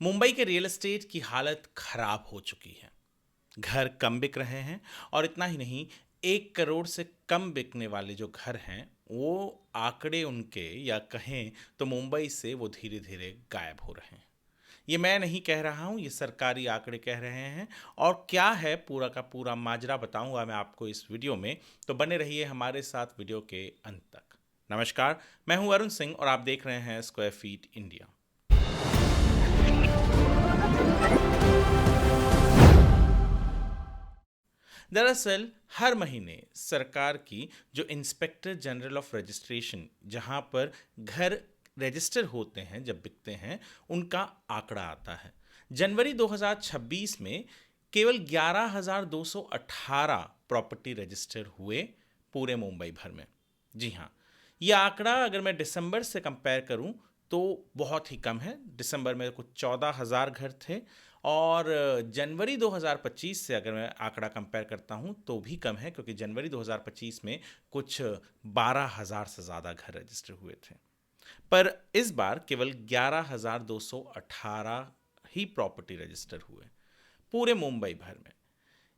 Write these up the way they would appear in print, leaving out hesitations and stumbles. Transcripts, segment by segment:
मुंबई के real estate की हालत खराब हो चुकी है। घर कम बिक रहे हैं और इतना ही नहीं, 1 करोड़ से कम बिकने वाले जो घर हैं वो आंकड़े उनके या कहें तो मुंबई से वो धीरे धीरे गायब हो रहे हैं। ये मैं नहीं कह रहा हूँ, ये सरकारी आंकड़े कह रहे हैं। और क्या है पूरा का पूरा माजरा बताऊंगा मैं आपको इस वीडियो में, तो बने रहिए हमारे साथ वीडियो के अंत तक। नमस्कार, मैं हूं अरुण सिंह और आप देख रहे हैं स्क्वायर फीट इंडिया। दरअसल हर महीने सरकार की जो इंस्पेक्टर जनरल ऑफ रजिस्ट्रेशन, जहां पर घर रजिस्टर होते हैं जब बिकते हैं, उनका आंकड़ा आता है। जनवरी 2026 में केवल 11,218 प्रॉपर्टी रजिस्टर हुए पूरे मुंबई भर में। जी हाँ, यह आंकड़ा अगर मैं दिसंबर से कंपेयर करूं तो बहुत ही कम है। दिसंबर में कुछ 14,000 घर थे और जनवरी 2025 से अगर मैं आंकड़ा कंपेयर करता हूं तो भी कम है, क्योंकि जनवरी 2025 में कुछ 12,000 से ज़्यादा घर रजिस्टर हुए थे। पर इस बार केवल 11,218 ही प्रॉपर्टी रजिस्टर हुए पूरे मुंबई भर में।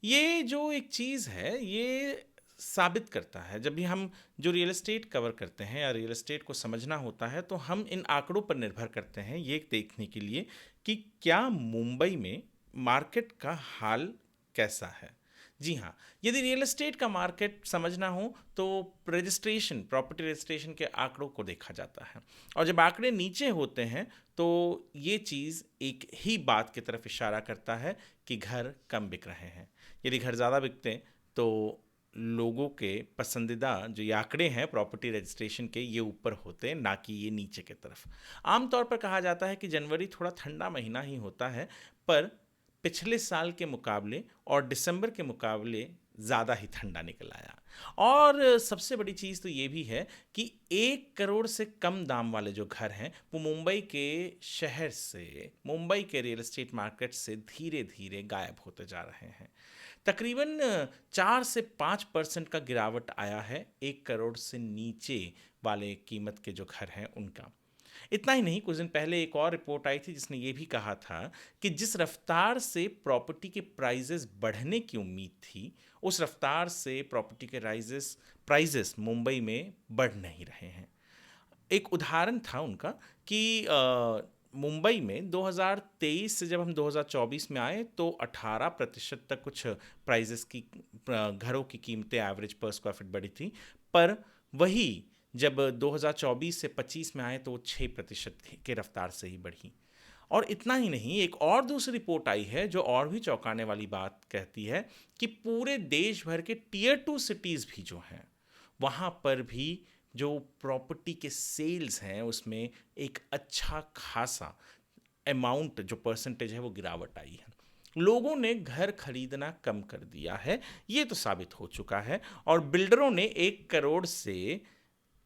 ये जो एक चीज़ है ये साबित करता है, जब भी हम जो रियल एस्टेट कवर करते हैं या रियल एस्टेट को समझना होता है तो हम इन आंकड़ों पर निर्भर करते हैं ये देखने के लिए कि क्या मुंबई में मार्केट का हाल कैसा है। जी हाँ, यदि रियल एस्टेट का मार्केट समझना हो तो रजिस्ट्रेशन, प्रॉपर्टी रजिस्ट्रेशन के आंकड़ों को देखा जाता है। और जब आंकड़े नीचे होते हैं तो ये चीज़ एक ही बात की तरफ इशारा करता है कि घर कम बिक रहे हैं। यदि घर ज़्यादा बिकते हैं तो लोगों के पसंदीदा जो ये आंकड़े हैं प्रॉपर्टी रजिस्ट्रेशन के, ये ऊपर होते हैं, ना कि ये नीचे की तरफ। आमतौर पर कहा जाता है कि जनवरी थोड़ा ठंडा महीना ही होता है, पर पिछले साल के मुकाबले और दिसंबर के मुकाबले ज़्यादा ही ठंडा निकल आया। और सबसे बड़ी चीज़ तो ये भी है कि 1 करोड़ से कम दाम वाले जो घर हैं वो मुंबई के शहर से, मुंबई के रियल एस्टेट मार्केट से धीरे धीरे गायब होते जा रहे हैं। तकरीबन 4 से 5% का गिरावट आया है 1 करोड़ से नीचे वाले कीमत के जो घर हैं उनका। इतना ही नहीं, कुछ दिन पहले एक और रिपोर्ट आई थी जिसने ये भी कहा था कि जिस रफ्तार से प्रॉपर्टी के प्राइजेस बढ़ने की उम्मीद थी, उस रफ्तार से प्रॉपर्टी के प्राइजेस मुंबई में बढ़ नहीं रहे हैं। एक उदाहरण था उनका कि मुंबई में 2023 से जब हम 2024 में आए तो 18% तक कुछ प्राइजेस की, घरों की कीमतें एवरेज पर स्क्वायर फीट बढ़ी थी। पर वही जब 2024 से 25 में आए तो वो 6% के रफ्तार से ही बढ़ी। और इतना ही नहीं, एक और दूसरी रिपोर्ट आई है जो और भी चौंकाने वाली बात कहती है कि पूरे देश भर के टियर 2 सिटीज़ भी जो हैं वहाँ पर भी जो प्रॉपर्टी के सेल्स हैं उसमें एक अच्छा खासा अमाउंट, जो परसेंटेज है वो गिरावट आई है। लोगों ने घर खरीदना कम कर दिया है, ये तो साबित हो चुका है। और बिल्डरों ने 1 करोड़ से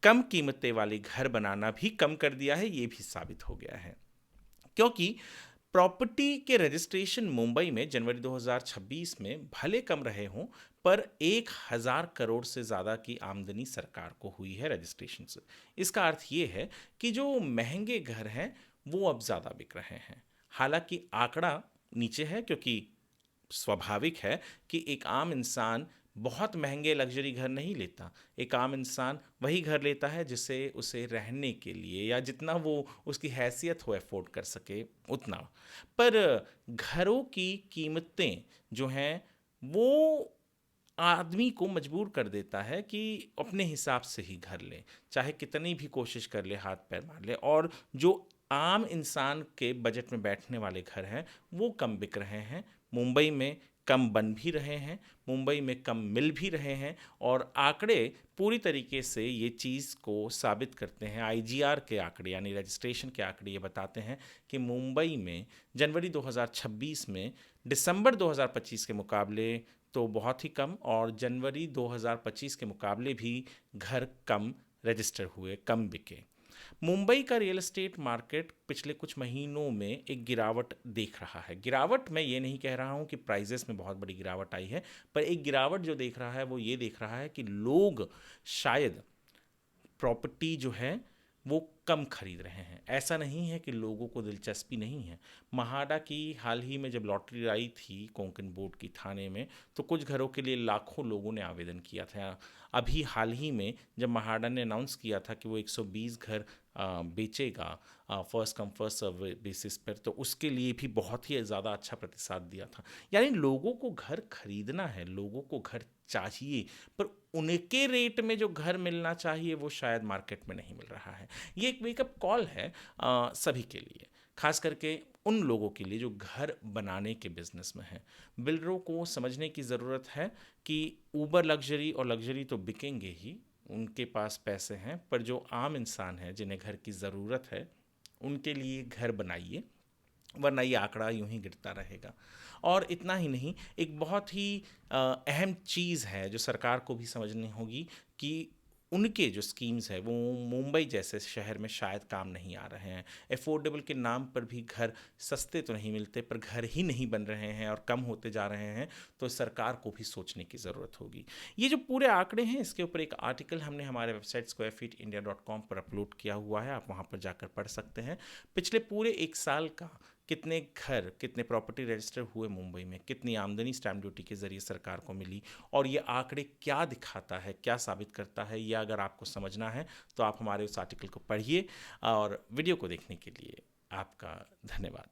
कम कीमतें वाले घर बनाना भी कम कर दिया है, ये भी साबित हो गया है। क्योंकि प्रॉपर्टी के रजिस्ट्रेशन मुंबई में जनवरी 2026 में भले कम रहे हों, पर 1,000 करोड़ से ज़्यादा की आमदनी सरकार को हुई है रजिस्ट्रेशन से। इसका अर्थ ये है कि जो महंगे घर हैं वो अब ज़्यादा बिक रहे हैं। हालांकि आंकड़ा नीचे है, क्योंकि स्वाभाविक है कि एक आम इंसान बहुत महंगे लग्जरी घर नहीं लेता। एक आम इंसान वही घर लेता है जिसे उसे रहने के लिए, या जितना वो उसकी हैसियत हो अफोर्ड कर सके उतना। पर घरों की कीमतें जो हैं वो आदमी को मजबूर कर देता है कि अपने हिसाब से ही घर ले, चाहे कितनी भी कोशिश कर ले, हाथ पैर मार ले। और जो आम इंसान के बजट में बैठने वाले घर हैं वो कम बिक रहे हैं। मुंबई में कम बन भी रहे हैं, मुंबई में कम मिल भी रहे हैं। और आंकड़े पूरी तरीके से ये चीज़ को साबित करते हैं। आईजीआर के आंकड़े यानी रजिस्ट्रेशन के आंकड़े ये बताते हैं कि मुंबई में जनवरी 2026 में दिसंबर 2025 के मुकाबले तो बहुत ही कम, और जनवरी 2025 के मुकाबले भी घर कम रजिस्टर हुए, कम बिके। मुंबई का रियल एस्टेट मार्केट पिछले कुछ महीनों में एक गिरावट देख रहा है। गिरावट, मैं ये नहीं कह रहा हूँ कि प्राइजेस में बहुत बड़ी गिरावट आई है, पर एक गिरावट जो देख रहा है वो ये देख रहा है कि लोग शायद प्रॉपर्टी जो है वो कम खरीद रहे हैं। ऐसा नहीं है कि लोगों को दिलचस्पी नहीं है। महाडा की हाल ही में जब लॉटरी आई थी कोंकण बोर्ड की थाने में, तो कुछ घरों के लिए लाखों लोगों ने आवेदन किया था। अभी हाल ही में जब महाडा ने अनाउंस किया था कि वो 120 घर बेचेगा first come first serve basis पर, तो उसके लिए भी बहुत ही ज़्यादा अच्छा प्रतिसाद दिया था। यानी लोगों को घर खरीदना है, लोगों को घर चाहिए, पर उनके रेट में जो घर मिलना चाहिए वो शायद मार्केट में नहीं मिल रहा है। ये एक वेकअप कॉल है सभी के लिए, खास करके उन लोगों के लिए जो घर बनाने के बिजनेस में हैं। बिल्डरों को समझने की ज़रूरत है कि ऊबर लग्जरी और लग्जरी तो बिकेंगे ही, उनके पास पैसे हैं, पर जो आम इंसान है जिन्हें घर की ज़रूरत है उनके लिए घर बनाइए, वरना ये आंकड़ा यूं ही गिरता रहेगा। और इतना ही नहीं, एक बहुत ही अहम चीज़ है जो सरकार को भी समझनी होगी कि उनके जो स्कीम्स हैं वो मुंबई जैसे शहर में शायद काम नहीं आ रहे हैं। अफोर्डेबल के नाम पर भी घर सस्ते तो नहीं मिलते, पर घर ही नहीं बन रहे हैं और कम होते जा रहे हैं, तो सरकार को भी सोचने की ज़रूरत होगी। ये जो पूरे आंकड़े हैं इसके ऊपर एक आर्टिकल हमने हमारे वेबसाइट squarefeetindia.com पर अपलोड किया हुआ है, आप वहाँ पर जाकर पढ़ सकते हैं। पिछले पूरे एक साल का कितने घर, कितने प्रॉपर्टी रजिस्टर हुए मुंबई में, कितनी आमदनी स्टैम्प ड्यूटी के ज़रिए सरकार को मिली, और ये आंकड़े क्या दिखाता है, क्या साबित करता है, ये अगर आपको समझना है तो आप हमारे उस आर्टिकल को पढ़िए। और वीडियो को देखने के लिए आपका धन्यवाद।